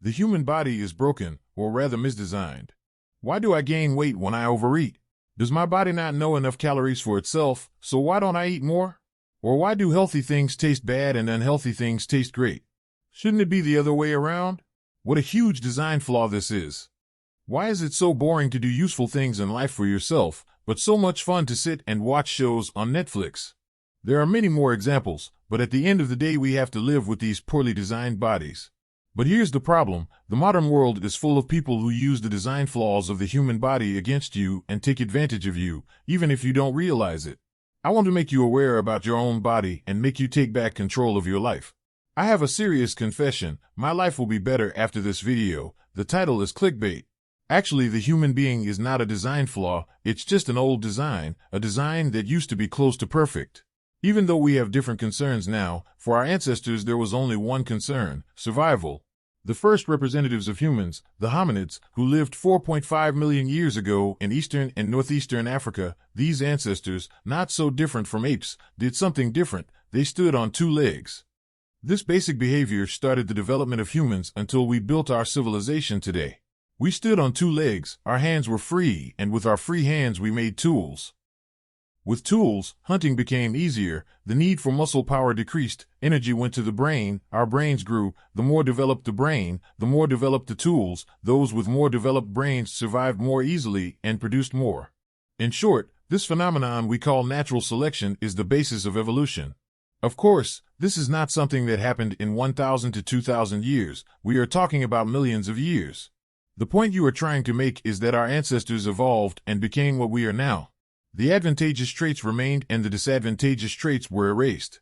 The human body is broken, or rather misdesigned. Why do I gain weight when I overeat? Does my body not know enough calories for itself, so why don't I eat more? Or why do healthy things taste bad and unhealthy things taste great? Shouldn't it be the other way around? What a huge design flaw this is. Why is it so boring to do useful things in life for yourself, but so much fun to sit and watch shows on Netflix? There are many more examples, but at the end of the day we have to live with these poorly designed bodies. But here's the problem: the modern world is full of people who use the design flaws of the human body against you and take advantage of you, even if you don't realize it. I want to make you aware about your own body and make you take back control of your life. I have a serious confession: my life will be better after this video. The title is clickbait. Actually, the human being is not a design flaw, it's just an old design, a design that used to be close to perfect. Even though we have different concerns now, for our ancestors there was only one concern: survival. The first representatives of humans, the hominids, who lived 4.5 million years ago in eastern and northeastern Africa, these ancestors, not so different from apes, did something different: they stood on two legs. This basic behavior started the development of humans until we built our civilization today. We stood on two legs, our hands were free, and with our free hands we made tools. With tools, hunting became easier, the need for muscle power decreased, energy went to the brain, our brains grew. The more developed the brain, the more developed the tools. Those with more developed brains survived more easily and produced more. In short, this phenomenon we call natural selection is the basis of evolution. Of course, this is not something that happened in 1,000 to 2,000 years, we are talking about millions of years. The point you are trying to make is that our ancestors evolved and became what we are now. The advantageous traits remained and the disadvantageous traits were erased.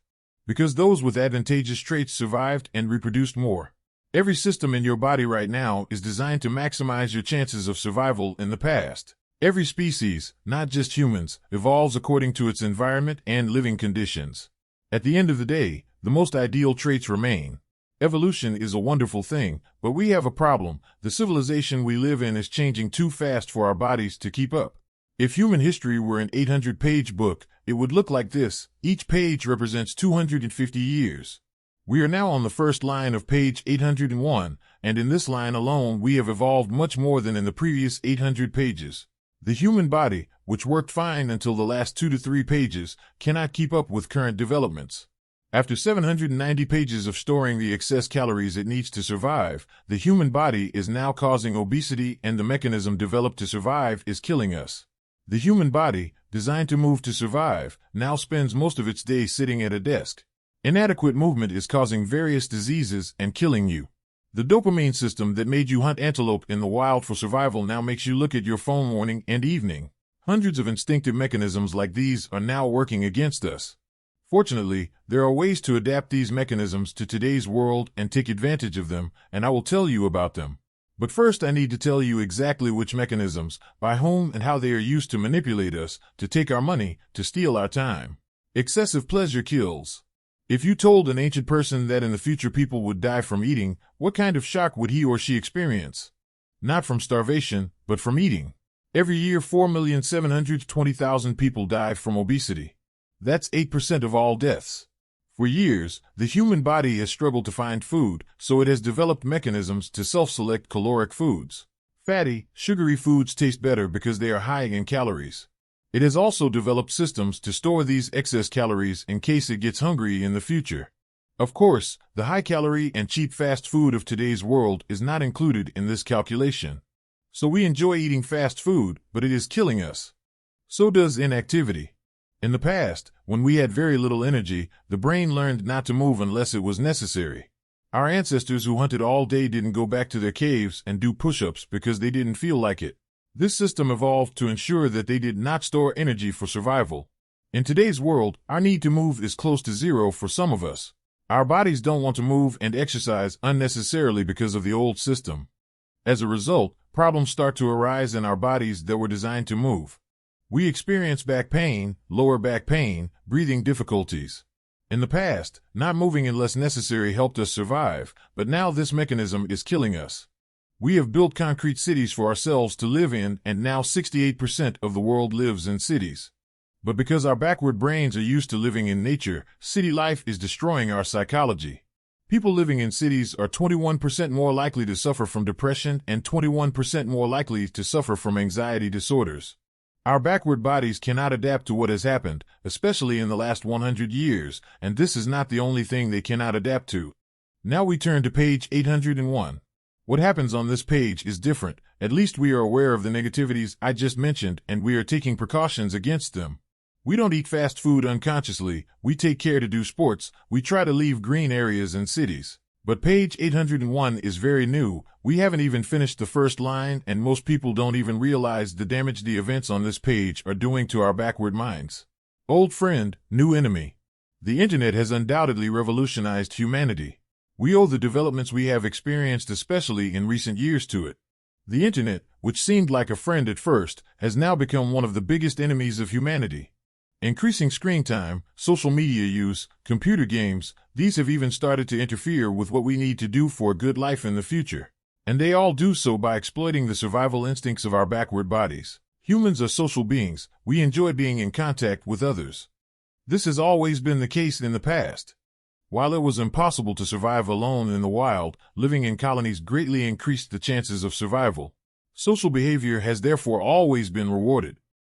Because those with advantageous traits survived and reproduced more. Every system in your body right now is designed to maximize your chances of survival in the past. Every species, not just humans, evolves according to its environment and living conditions. At the end of the day, the most ideal traits remain. Evolution is a wonderful thing, but we have a problem: the civilization we live in is changing too fast for our bodies to keep up. If human history were an 800-page book, it would look like this. Each page represents 250 years. We are now on the first line of page 801, and in this line alone we have evolved much more than in the previous 800 pages. The human body, which worked fine until the last 2 to 3 pages, cannot keep up with current developments. After 790 pages of storing the excess calories it needs to survive, the human body is now causing obesity, and the mechanism developed to survive is killing us. The human body, designed to move to survive, now spends most of its day sitting at a desk. Inadequate movement is causing various diseases and killing you. The dopamine system that made you hunt antelope in the wild for survival now makes you look at your phone morning and evening. Hundreds of instinctive mechanisms like these are now working against us. Fortunately, there are ways to adapt these mechanisms to today's world and take advantage of them, and I will tell you about them. But first I need to tell you exactly which mechanisms, by whom, and how they are used to manipulate us, to take our money, to steal our time. Excessive pleasure kills. If you told an ancient person that in the future people would die from eating, what kind of shock would he or she experience? Not from starvation, but from eating. Every year 4,720,000 people die from obesity. That's 8% of all deaths. For years, the human body has struggled to find food, so it has developed mechanisms to self-select caloric foods. Fatty, sugary foods taste better because they are high in calories. It has also developed systems to store these excess calories in case it gets hungry in the future. Of course, the high-calorie and cheap fast food of today's world is not included in this calculation. So we enjoy eating fast food, but it is killing us. So does inactivity. In the past, when we had very little energy, the brain learned not to move unless it was necessary. Our ancestors who hunted all day didn't go back to their caves and do push-ups because they didn't feel like it. This system evolved to ensure that they did not store energy for survival. In today's world, our need to move is close to zero for some of us. Our bodies don't want to move and exercise unnecessarily because of the old system. As a result, problems start to arise in our bodies that were designed to move. We experience back pain, lower back pain, breathing difficulties. In the past, not moving unless necessary helped us survive, but now this mechanism is killing us. We have built concrete cities for ourselves to live in, and now 68% of the world lives in cities. But because our backward brains are used to living in nature, city life is destroying our psychology. People living in cities are 21% more likely to suffer from depression and 21% more likely to suffer from anxiety disorders. Our backward bodies cannot adapt to what has happened, especially in the last 100 years, and this is not the only thing they cannot adapt to. Now we turn to page 801. What happens on this page is different. At least we are aware of the negativities I just mentioned, and we are taking precautions against them. We don't eat fast food unconsciously, we take care to do sports, we try to leave green areas in cities. But page 801 is very new, we haven't even finished the first line, and most people don't even realize the damage the events on this page are doing to our backward minds. Old friend, new enemy. The internet has undoubtedly revolutionized humanity. We owe the developments we have experienced especially in recent years to it. The internet, which seemed like a friend at first, has now become one of the biggest enemies of humanity. Increasing screen time, social media use, computer games, these have even started to interfere with what we need to do for a good life in the future. And they all do so by exploiting the survival instincts of our backward bodies. Humans are social beings, we enjoy being in contact with others. This has always been the case in the past. While it was impossible to survive alone in the wild, living in colonies greatly increased the chances of survival. Social behavior has therefore always been rewarded.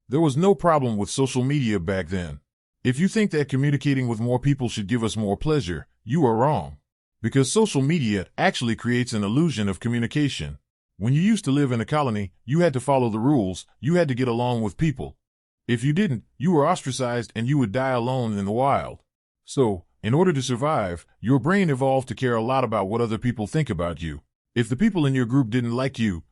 There was no problem with social media back then. If you think that communicating with more people should give us more pleasure, you are wrong. Because social media actually creates an illusion of communication. When you used to live in a colony, you had to follow the rules, you had to get along with people. If you didn't, you were ostracized and you would die alone in the wild. So, in order to survive, your brain evolved to care a lot about what other people think about you. If the people in your group didn't like you,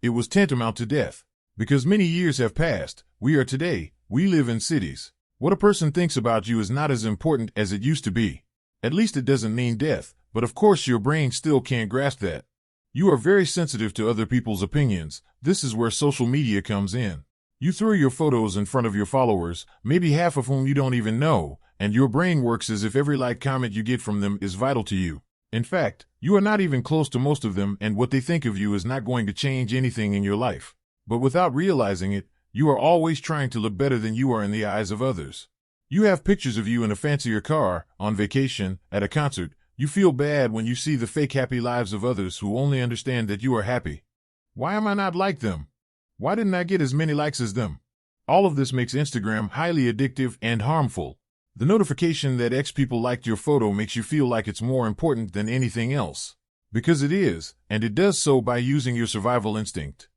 it was tantamount to death. Because many years have passed, we live in cities. What a person thinks about you is not as important as it used to be. At least it doesn't mean death, but of course your brain still can't grasp that. You are very sensitive to other people's opinions. This is where social media comes in. You throw your photos in front of your followers, maybe half of whom you don't even know, and your brain works as if every like comment you get from them is vital to you. In fact, you are not even close to most of them, and what they think of you is not going to change anything in your life. But without realizing it, you are always trying to look better than you are in the eyes of others. You have pictures of you in a fancier car, on vacation, at a concert. You feel bad when you see the fake happy lives of others who only understand that you are happy. Why am I not like them? Why didn't I get as many likes as them? All of this makes Instagram highly addictive and harmful. The notification that X people liked your photo makes you feel like it's more important than anything else. Because it is, and it does so by using your survival instinct.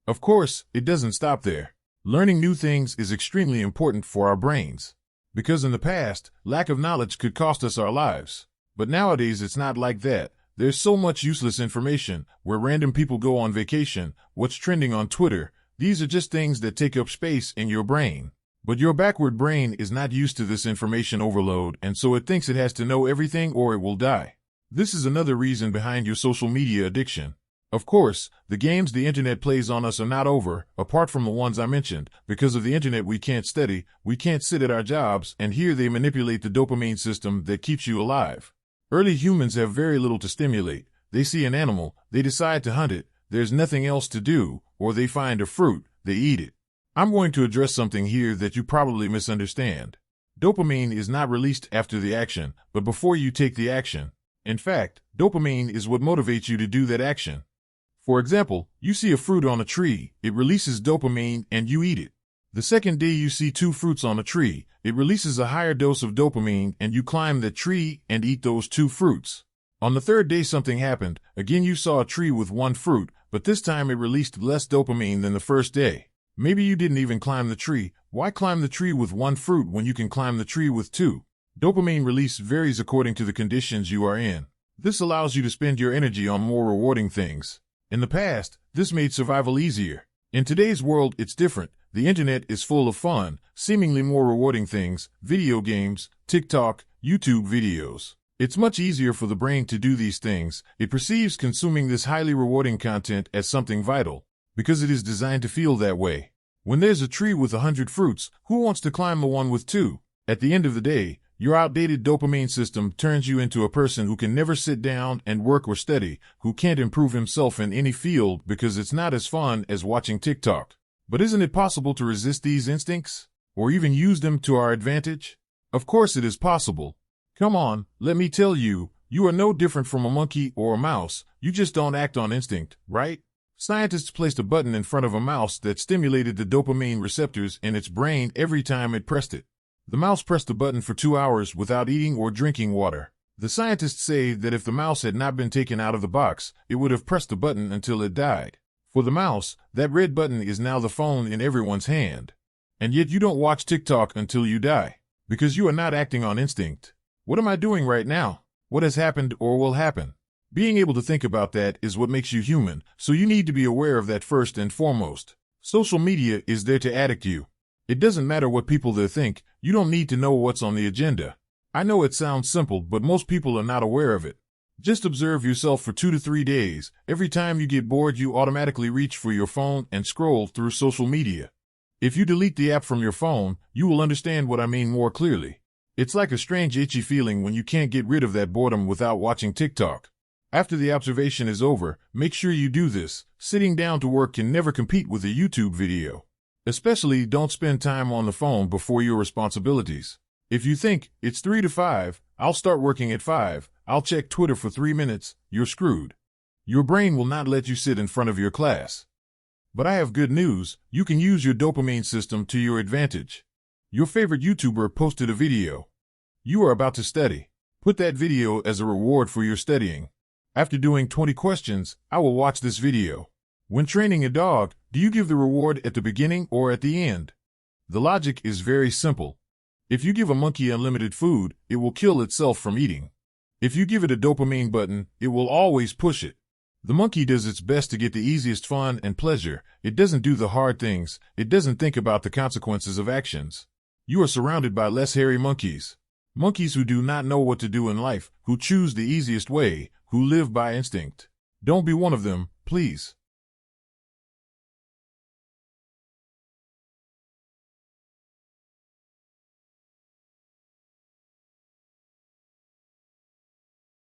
Of course, it doesn't stop there. Learning new things is extremely important for our brains. Because in the past, lack of knowledge could cost us our lives. But nowadays it's not like that. There's so much useless information, where random people go on vacation, what's trending on Twitter. These are just things that take up space in your brain. But your backward brain is not used to this information overload, and so it thinks it has to know everything or it will die. This is another reason behind your social media addiction. Of course, the games the internet plays on us are not over, apart from the ones I mentioned. Because of the internet we can't study, we can't sit at our jobs, and here they manipulate the dopamine system that keeps you alive. Early humans have very little to stimulate. They see an animal, they decide to hunt it, there's nothing else to do, or they find a fruit, they eat it. I'm going to address something here that you probably misunderstand. Dopamine is not released after the action, but before you take the action. In fact, dopamine is what motivates you to do that action. For example, you see a fruit on a tree, it releases dopamine and you eat it. The second day you see 2 fruits on a tree, it releases a higher dose of dopamine and you climb the tree and eat those 2 fruits. On the third day something happened, again you saw a tree with 1 fruit, but this time it released less dopamine than the first day. Maybe you didn't even climb the tree. Why climb the tree with 1 fruit when you can climb the tree with 2? Dopamine release varies according to the conditions you are in. This allows you to spend your energy on more rewarding things. In the past, this made survival easier. In today's world, it's different. The internet is full of fun, seemingly more rewarding things, video games, TikTok, YouTube videos. It's much easier for the brain to do these things. It perceives consuming this highly rewarding content as something vital, because it is designed to feel that way. When there's a tree with 100 fruits, who wants to climb the one with 2? At the end of the day, your outdated dopamine system turns you into a person who can never sit down and work or study, who can't improve himself in any field because it's not as fun as watching TikTok. But isn't it possible to resist these instincts? Or even use them to our advantage? Of course it is possible. Come on, let me tell you, You are no different from a monkey or a mouse, you just don't act on instinct, right? Scientists placed a button in front of a mouse that stimulated the dopamine receptors in its brain every time it pressed it. The mouse pressed the button for 2 hours without eating or drinking water. The scientists say that if the mouse had not been taken out of the box, it would have pressed the button until it died. For the mouse, that red button is now the phone in everyone's hand. And yet you don't watch TikTok until you die, because you are not acting on instinct. What am I doing right now? What has happened or will happen? Being able to think about that is what makes you human, so you need to be aware of that first and foremost. Social media is there to addict you. It doesn't matter what people there think, you don't need to know what's on the agenda. I know it sounds simple, but most people are not aware of it. Just observe yourself for 2 to 3 days. Every time you get bored, you automatically reach for your phone and scroll through social media. If you delete the app from your phone, you will understand what I mean more clearly. It's like a strange itchy feeling when you can't get rid of that boredom without watching TikTok. After the observation is over, make sure you do this. Sitting down to work can never compete with a YouTube video. Especially don't spend time on the phone before your responsibilities. If you think, it's 3 to 5, I'll start working at 5, I'll check Twitter for 3 minutes, you're screwed. Your brain will not let you sit in front of your class. But I have good news, you can use your dopamine system to your advantage. Your favorite YouTuber posted a video. You are about to study. Put that video as a reward for your studying. After doing 20 questions, I will watch this video. When training a dog, do you give the reward at the beginning or at the end? The logic is very simple. If you give a monkey unlimited food, it will kill itself from eating. If you give it a dopamine button, it will always push it. The monkey does its best to get the easiest fun and pleasure. It doesn't do the hard things. It doesn't think about the consequences of actions. You are surrounded by less hairy monkeys. Monkeys who do not know what to do in life, who choose the easiest way, who live by instinct. Don't be one of them, please.